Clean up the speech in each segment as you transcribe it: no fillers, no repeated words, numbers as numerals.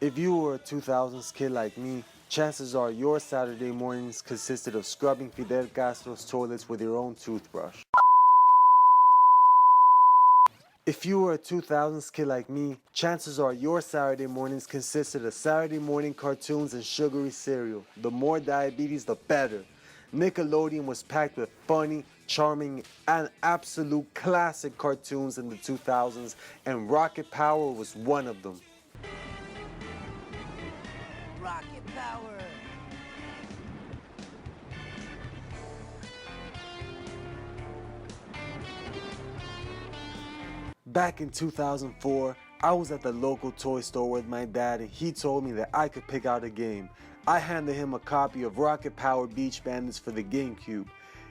If you were a 2000s kid like me, chances are your Saturday mornings consisted of scrubbing Fidel Castro's toilets with your own toothbrush. If you were a 2000s kid like me, chances are your Saturday mornings consisted of Saturday morning cartoons and sugary cereal. The more diabetes, the better. Nickelodeon was packed with funny, charming, and absolute classic cartoons in the 2000s, and Rocket Power was one of them. Rocket power! Back in 2004, I was at the local toy store with my dad and he told me that I could pick out a game. I handed him a copy of Rocket Power Beach Bandits for the GameCube.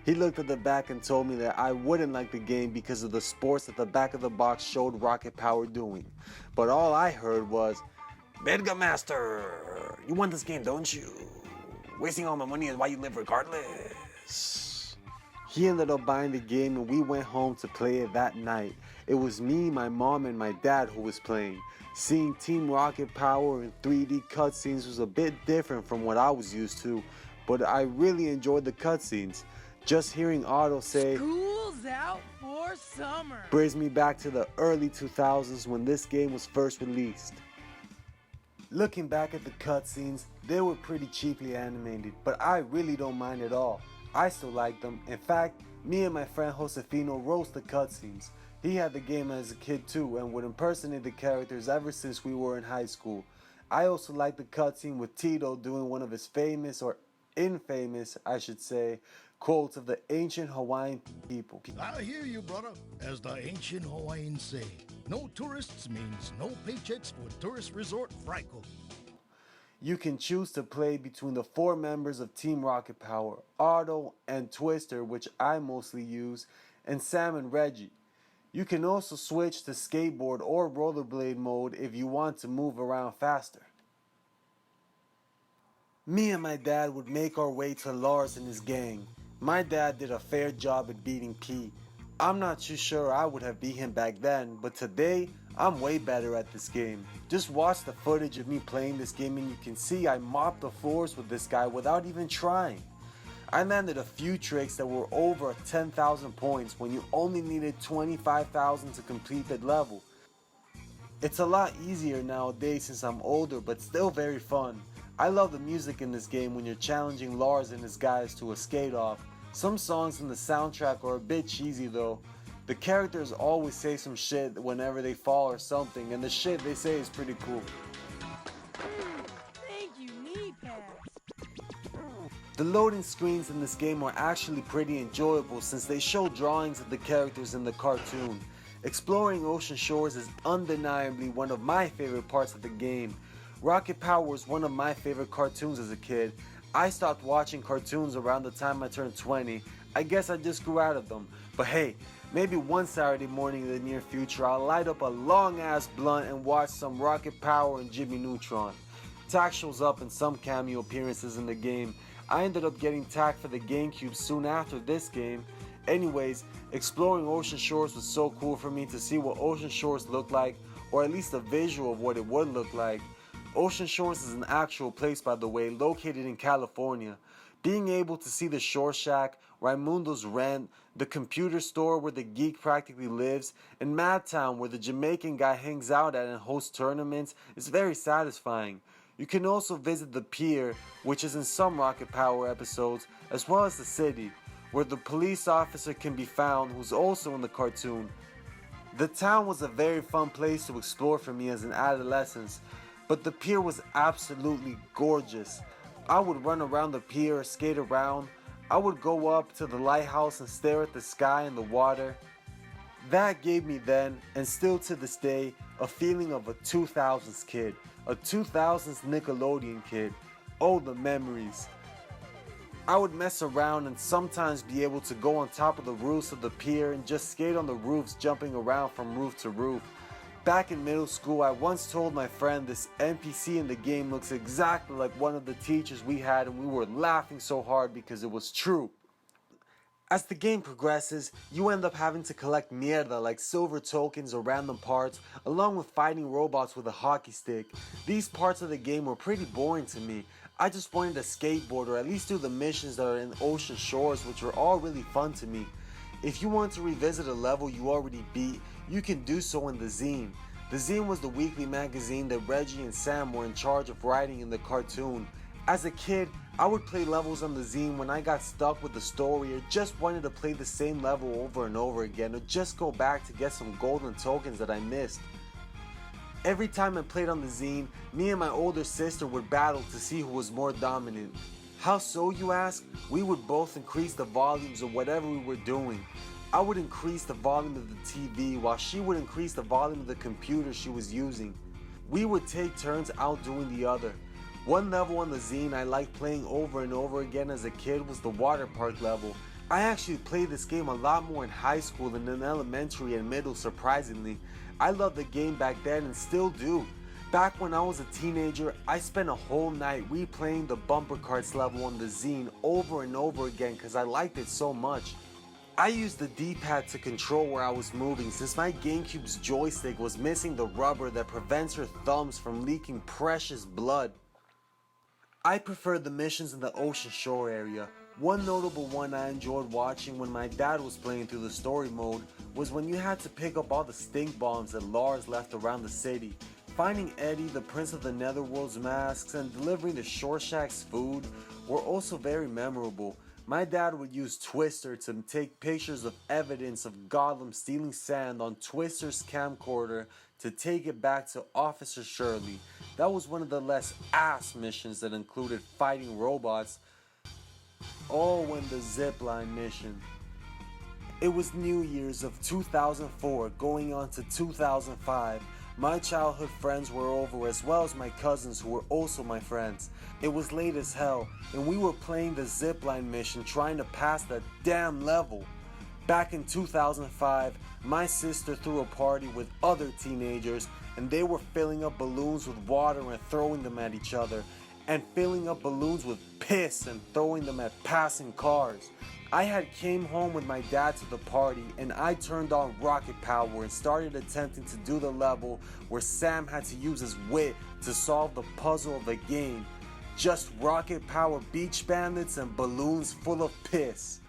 He looked at the back and told me that I wouldn't like the game because of the sports that the back of the box showed Rocket Power doing. But all I heard was, "Verga Master, you want this game, don't you? Wasting all my money is why you live regardless." He ended up buying the game and we went home to play it that night. It was me, my mom, and my dad who was playing. Seeing Team Rocket Power in 3D cutscenes was a bit different from what I was used to, but I really enjoyed the cutscenes. Just hearing Otto say, "School's out for summer," brings me back to the early 2000s when this game was first released. Looking back at the cutscenes, they were pretty cheaply animated, but I really don't mind at all. I still like them. In fact, me and my friend Josefino roast the cutscenes. He had the game as a kid too and would impersonate the characters ever since we were in high school. I also like the cutscene with Tito doing one of his famous, or infamous I should say, quotes of the ancient Hawaiian people. I hear you, brother. As the ancient Hawaiians say, no tourists means no paychecks for tourist resort Frico. You can choose to play between the 4 members of Team Rocket Power, Otto and Twister, which I mostly use, and Sam and Reggie. You can also switch to skateboard or rollerblade mode if you want to move around faster. Me and my dad would make our way to Lars and his gang. My dad did a fair job at beating P. I'm not too sure I would have beat him back then, but today, I'm way better at this game. Just watch the footage of me playing this game and you can see I mopped the floors with this guy without even trying. I landed a few tricks that were over 10,000 points when you only needed 25,000 to complete that level. It's a lot easier nowadays since I'm older, but still very fun. I love the music in this game when you're challenging Lars and his guys to a skate off. Some songs in the soundtrack are a bit cheesy though. The characters always say some shit whenever they fall or something, and the shit they say is pretty cool. Thank you, knee pads. The loading screens in this game are actually pretty enjoyable since they show drawings of the characters in the cartoon. Exploring ocean shores is undeniably one of my favorite parts of the game. Rocket Power was one of my favorite cartoons as a kid. I stopped watching cartoons around the time I turned 20. I guess I just grew out of them. But hey, maybe one Saturday morning in the near future I'll light up a long ass blunt and watch some Rocket Power and Jimmy Neutron. Tak shows up in some cameo appearances in the game. I ended up getting Tak for the GameCube soon after this game. Anyways, exploring ocean shores was so cool for me to see what ocean shores look like, or at least a visual of what it would look like. Ocean Shores is an actual place, by the way, located in California. Being able to see the Shore Shack, Raimundo's Rent, the computer store where the geek practically lives, and Madtown where the Jamaican guy hangs out at and hosts tournaments is very satisfying. You can also visit the pier, which is in some Rocket Power episodes, as well as the city, where the police officer can be found who's also in the cartoon. The town was a very fun place to explore for me as an adolescent, but the pier was absolutely gorgeous. I would run around the pier, skate around. I would go up to the lighthouse and stare at the sky and the water. That gave me then, and still to this day, a feeling of a 2000s kid. A 2000s Nickelodeon kid. Oh, the memories. I would mess around and sometimes be able to go on top of the roofs of the pier and just skate on the roofs, jumping around from roof to roof. Back in middle school, I once told my friend this NPC in the game looks exactly like one of the teachers we had, and we were laughing so hard because it was true. As the game progresses, you end up having to collect mierda like silver tokens or random parts, along with fighting robots with a hockey stick. These parts of the game were pretty boring to me. I just wanted to skateboard or at least do the missions that are in Ocean Shores, which were all really fun to me. If you want to revisit a level you already beat, you can do so in the zine. The zine was the weekly magazine that Reggie and Sam were in charge of writing in the cartoon. As a kid, I would play levels on the zine when I got stuck with the story or just wanted to play the same level over and over again or just go back to get some golden tokens that I missed. Every time I played on the zine, me and my older sister would battle to see who was more dominant. How so, you ask? We would both increase the volumes of whatever we were doing. I would increase the volume of the TV while she would increase the volume of the computer she was using. We would take turns outdoing the other. One level on the zine I liked playing over and over again as a kid was the water park level. I actually played this game a lot more in high school than in elementary and middle, surprisingly. I loved the game back then and still do. Back when I was a teenager, I spent a whole night replaying the bumper carts level on the zine over and over again because I liked it so much. I used the D-pad to control where I was moving since my GameCube's joystick was missing the rubber that prevents her thumbs from leaking precious blood. I preferred the missions in the Ocean Shore area. One notable one I enjoyed watching when my dad was playing through the story mode was when you had to pick up all the stink bombs that Lars left around the city. Finding Eddie, the Prince of the Netherworld's masks, and delivering the Shore Shack's food were also very memorable. My dad would use Twister to take pictures of evidence of Gotham stealing sand on Twister's camcorder to take it back to Officer Shirley. That was one of the less ass missions that included fighting robots. Oh, and the zipline mission. It was New Year's of 2004 going on to 2005. My childhood friends were over as well as my cousins who were also my friends. It was late as hell and we were playing the zipline mission trying to pass that damn level. Back in 2005, my sister threw a party with other teenagers and they were filling up balloons with water and throwing them at each other, and filling up balloons with piss and throwing them at passing cars. I had came home with my dad to the party and I turned on rocket power and started attempting to do the level where Sam had to use his wit to solve the puzzle of the game. Just rocket power beach bandits and balloons full of piss.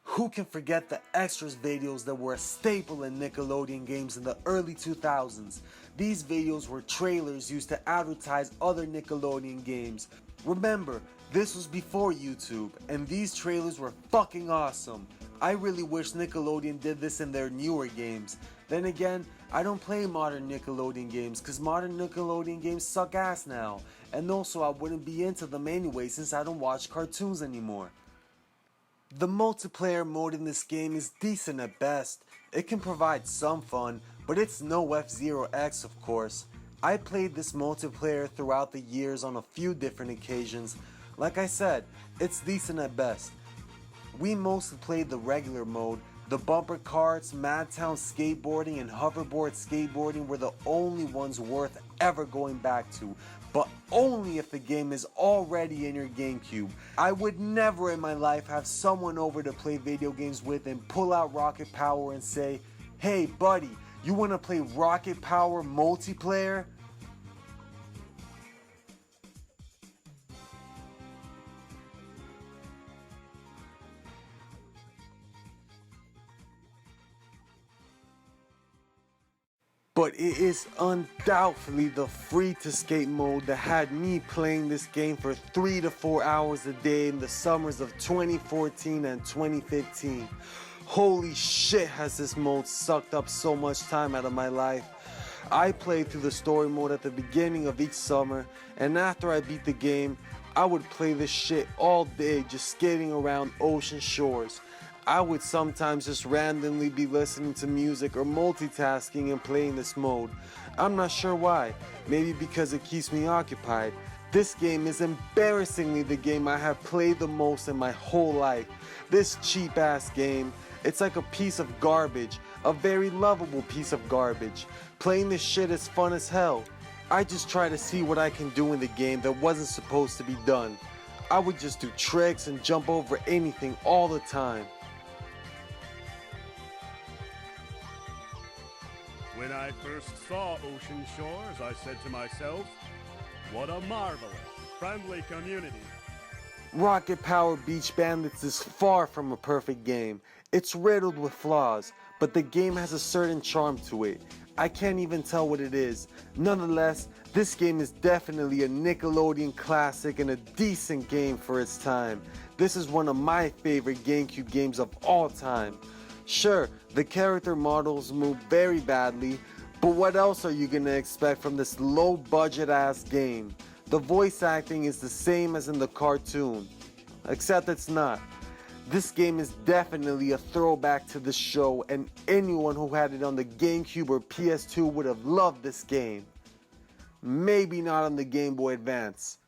Who can forget the extras videos that were a staple in Nickelodeon games in the early 2000s? These videos were trailers used to advertise other Nickelodeon games. Remember, this was before YouTube, and these trailers were fucking awesome. I really wish Nickelodeon did this in their newer games. Then again, I don't play modern Nickelodeon games because modern Nickelodeon games suck ass now. And also I wouldn't be into them anyway since I don't watch cartoons anymore. The multiplayer mode in this game is decent at best. It can provide some fun, but it's no F-Zero X of course. I played this multiplayer throughout the years on a few different occasions. Like I said, it's decent at best. We mostly played the regular mode. The bumper carts, Madtown skateboarding, and hoverboard skateboarding were the only ones worth ever going back to, but only if the game is already in your GameCube. I would never in my life have someone over to play video games with and pull out Rocket Power and say, "Hey buddy, you want to play Rocket Power multiplayer?" But it is undoubtedly the free to skate mode that had me playing this game for 3 to 4 hours a day in the summers of 2014 and 2015. Holy shit, has this mode sucked up so much time out of my life. I played through the story mode at the beginning of each summer, and after I beat the game, I would play this shit all day just skating around Ocean Shores. I would sometimes just randomly be listening to music or multitasking and playing this mode. I'm not sure why, maybe because it keeps me occupied. This game is embarrassingly the game I have played the most in my whole life. This cheap ass game, it's like a piece of garbage, a very lovable piece of garbage. Playing this shit is fun as hell. I just try to see what I can do in the game that wasn't supposed to be done. I would just do tricks and jump over anything all the time. When I first saw Ocean Shores, I said to myself, what a marvelous, friendly community. Rocket Power Beach Bandits is far from a perfect game. It's riddled with flaws, but the game has a certain charm to it. I can't even tell what it is. Nonetheless, this game is definitely a Nickelodeon classic and a decent game for its time. This is one of my favorite GameCube games of all time. Sure, the character models move very badly, but what else are you gonna expect from this low budget ass game? The voice acting is the same as in the cartoon, except it's not. This game is definitely a throwback to the show, and anyone who had it on the GameCube or PS2 would have loved this game. Maybe not on the Game Boy Advance.